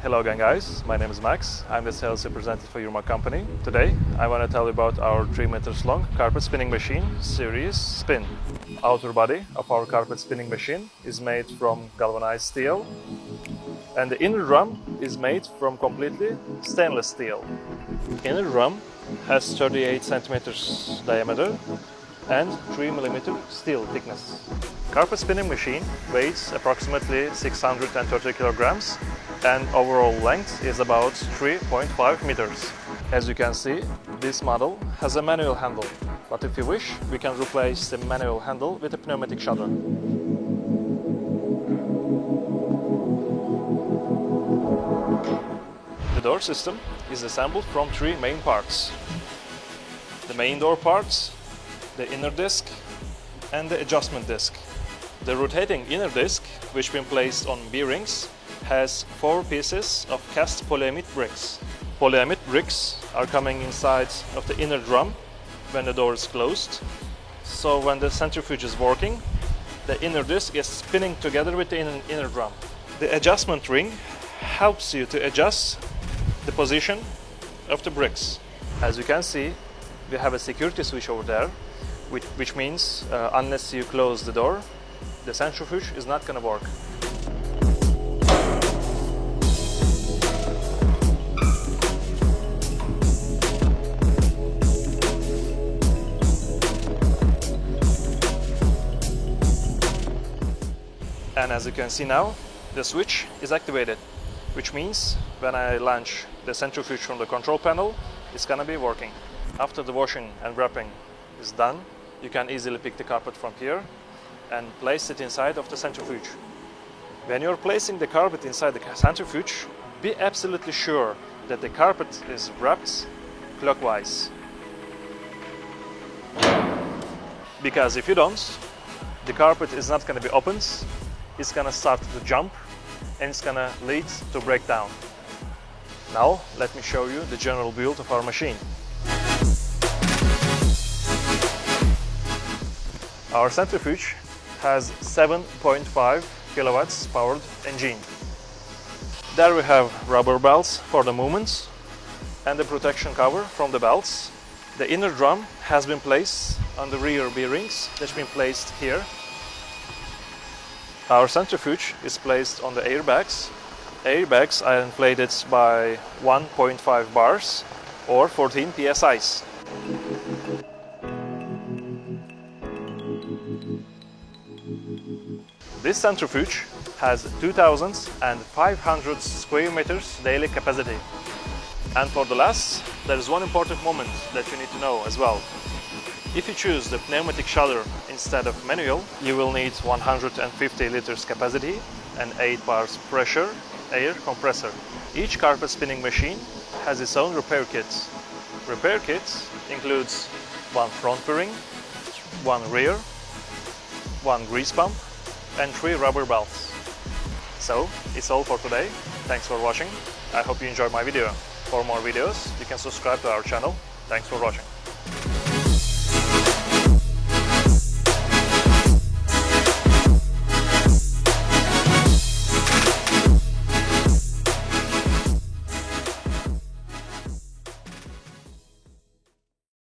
Hello again guys, my name is Max. I'm the sales representative for Euromak company. Today I want to tell you about our 3 meters long carpet spinning machine series Spın. Outer body of our carpet spinning machine is made from galvanized steel and the inner drum is made from completely stainless steel. Inner drum has 38 centimeters diameter and 3 millimeter steel thickness. Carpet spinning machine weighs approximately 630 kilograms and overall length is about 3.5 meters. As you can see, this model has a manual handle, but if you wish, we can replace the manual handle with a pneumatic shutter. The door system is assembled from 3 main parts: the main door parts, the inner disc and the adjustment disc. The rotating inner disc, which been placed on bearings, has 4 pieces of cast polyamide bricks. Polyamide bricks are coming inside of the inner drum when the door is closed. So when the centrifuge is working, the inner disc is spinning together with the inner drum. The adjustment ring helps you to adjust the position of the bricks. As you can see, we have a security switch over there, which means unless you close the door, the centrifuge is not going to work. And as you can see now, the switch is activated, which means when I launch the centrifuge from the control panel, it's going to be working. After the washing and wrapping is done, you can easily pick the carpet from here and place it inside of the centrifuge. When you're placing the carpet inside the centrifuge, be absolutely sure that the carpet is wrapped clockwise. Because if you don't, the carpet is not going to be opened, it's going to start to jump and it's going to lead to breakdown. Now let me show you the general build of our machine. Our centrifuge has 7.5 kilowatts powered engine. There we have rubber belts for the movements and the protection cover from the belts. The inner drum has been placed on the rear bearings that's been placed here. Our centrifuge is placed on the airbags. Airbags are inflated by 1.5 bars or 14 psi's. This centrifuge has 2,500 square meters daily capacity. And for the last, there is one important moment that you need to know as well. If you choose the pneumatic shutter instead of manual, you will need 150 liters capacity and 8 bars pressure air compressor. Each carpet spinning machine has its own repair kit. Repair kit includes 1 front bearing, 1 rear, 1 grease pump and 3 rubber belts. So, it's all for today. Thanks for watching. I hope you enjoyed my video. For more videos, you can subscribe to our channel. Thanks for watching.